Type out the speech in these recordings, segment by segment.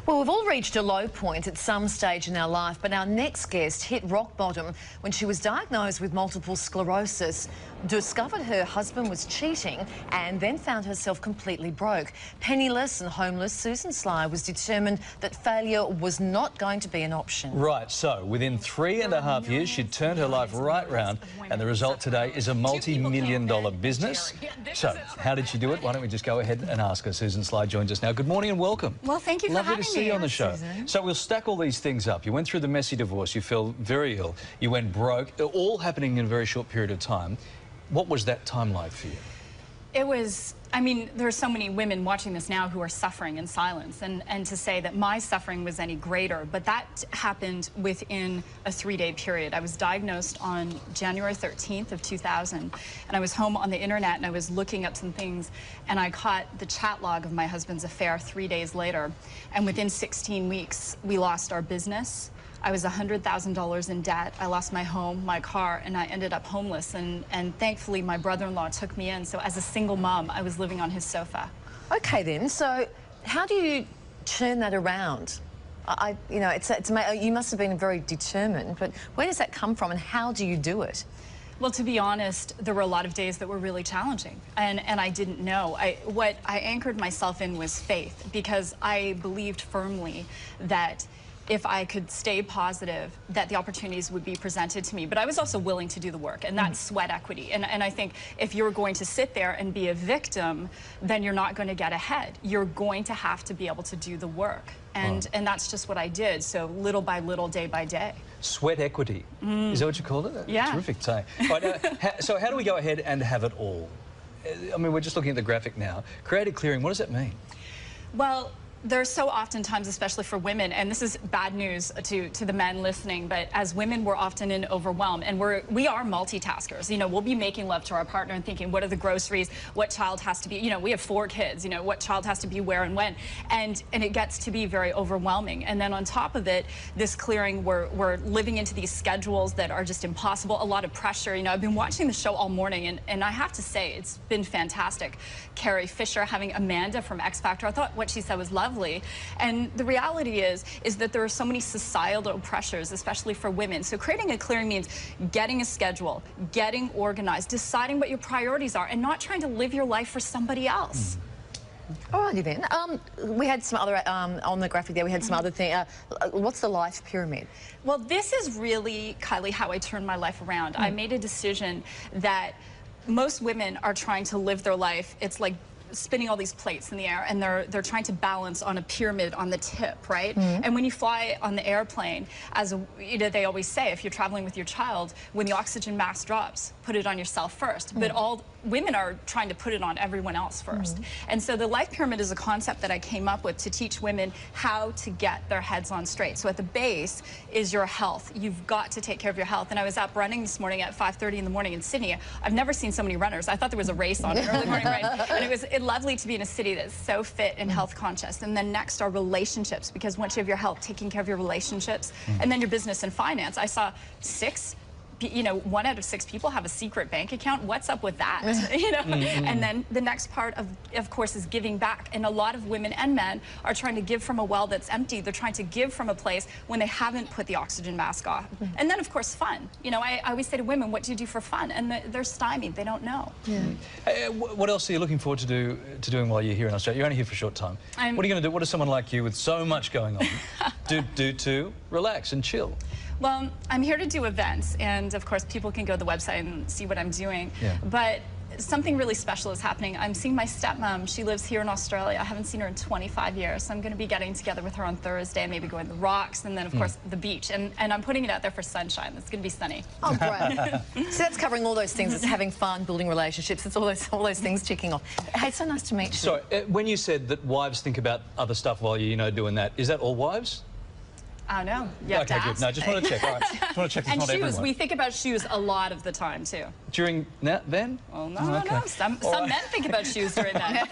Well, we've all reached a low point at some stage in our life, but our next guest hit rock bottom when she was diagnosed with multiple sclerosis, discovered her husband was cheating, and then found herself completely broke. Penniless and homeless, Susan Sly was determined that failure was not going to be an option. Right, so within 3.5 years, she'd turned her life right round, and the result today is a multi-million-dollar business. So, how did she do it? Why don't we just go ahead and ask her. Susan Sly joins us now. Good morning and welcome. Well, thank you for having me. Lovely to see you on the show. Susan. So we'll stack all these things up. You went through the messy divorce, you fell very ill, you went broke, all happening in a very short period of time. What was that time like for you? It was, I mean, there are so many women watching this now who are suffering in silence, and to say that my suffering was any greater, but that happened within a 3-day period. I was diagnosed on January 13th of 2000, and I was home on the internet and I was looking up some things, and I caught the chat log of my husband's affair 3 days later, and within 16 weeks we lost our business. I was $100,000 in debt. I lost my home, my car, and I ended up homeless. And thankfully, my brother-in-law took me in. So as a single mom, I was living on his sofa. Okay, then. So how do you turn that around? You know, you must have been very determined, but where does that come from and how do you do it? Well, to be honest, there were a lot of days that were really challenging, and I didn't know. What I anchored myself in was faith, because I believed firmly that if I could stay positive, that the opportunities would be presented to me. But I was also willing to do the work, and that's sweat equity. And I think if you're going to sit there and be a victim, then you're not going to get ahead. You're going to have to be able to do the work. And that's just what I did, so little by little, day by day. Sweat equity. Is that what you called it? Yeah. Terrific saying. Right, so how do we go ahead and have it all? I mean, we're just looking at the graphic now. Creative clearing, what does that mean? Well, there's so often times, especially for women, and this is bad news to the men listening, but as women, we're often in overwhelm, and we are multitaskers. You know, we'll be making love to our partner and thinking, what are the groceries? What child has to be? You know, we have 4 kids. You know, what child has to be where and when? And it gets to be very overwhelming. And then on top of it, this clearing, we're living into these schedules that are just impossible. A lot of pressure. You know, I've been watching the show all morning, and I have to say, it's been fantastic. Carrie Fisher, having Amanda from X Factor, I thought what she said was lovely. And the reality is that there are so many societal pressures, especially for women. So creating a clearing means getting a schedule, getting organized, deciding what your priorities are, and not trying to live your life for somebody else. Alrighty then. We had some other, on the graphic there, we had some other thing. What's the life pyramid? Well, this is really, Kylie, how I turned my life around. I made a decision that most women are trying to live their life. It's like spinning all these plates in the air, and they're trying to balance on a pyramid on the tip, right? And when you fly on the airplane, you know, they always say, if you're traveling with your child, when the oxygen mask drops, put it on yourself first. But all women are trying to put it on everyone else first. And so the life pyramid is a concept that I came up with to teach women how to get their heads on straight. So at the base is your health. You've got to take care of your health. And I was up running this morning at 5:30 in the morning in Sydney. I've never seen so many runners. I thought there was a race on an early morning ride. And it was lovely to be in a city that's so fit and health conscious. And then next are relationships, because once you have your health, taking care of your relationships, and then your business and finance. I saw 1 out of 6 people have a secret bank account. What's up with that? You know? And then the next part of course, is giving back. And a lot of women and men are trying to give from a well that's empty. They're trying to give from a place when they haven't put the oxygen mask off. And then, of course, fun. You know, I always say to women, what do you do for fun? And they're stymied. They don't know. What else are you looking forward to doing while you're here in Australia? You're only here for a short time. What are you going to do? What does someone like you with so much going on do to relax and chill? Well, I'm here to do events, and of course people can go to the website and see what I'm doing. But something really special is happening. I'm seeing my stepmom. She lives here in Australia. I haven't seen her in 25 years, so I'm going to be getting together with her on Thursday, maybe going to the rocks, and then of course the beach. And I'm putting it out there for sunshine. It's going to be sunny. Oh, great. So that's covering all those things. It's having fun, building relationships. It's all those things ticking off. Hey, it's so nice to meet you. So when you said that wives think about other stuff while you're doing that, is that all wives? Oh, no. You have to ask. Good. No, just want to check. All right. Just want to check. And not shoes. Everyone. We think about shoes a lot of the time, too. During then? Oh, no. Some men think about shoes during that.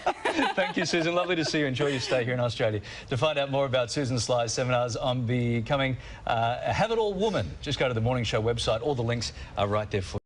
Thank you, Susan. Lovely to see you. Enjoy your stay here in Australia. To find out more about Susan Sly's seminars on becoming a have-it-all woman, just go to the Morning Show website. All the links are right there for you.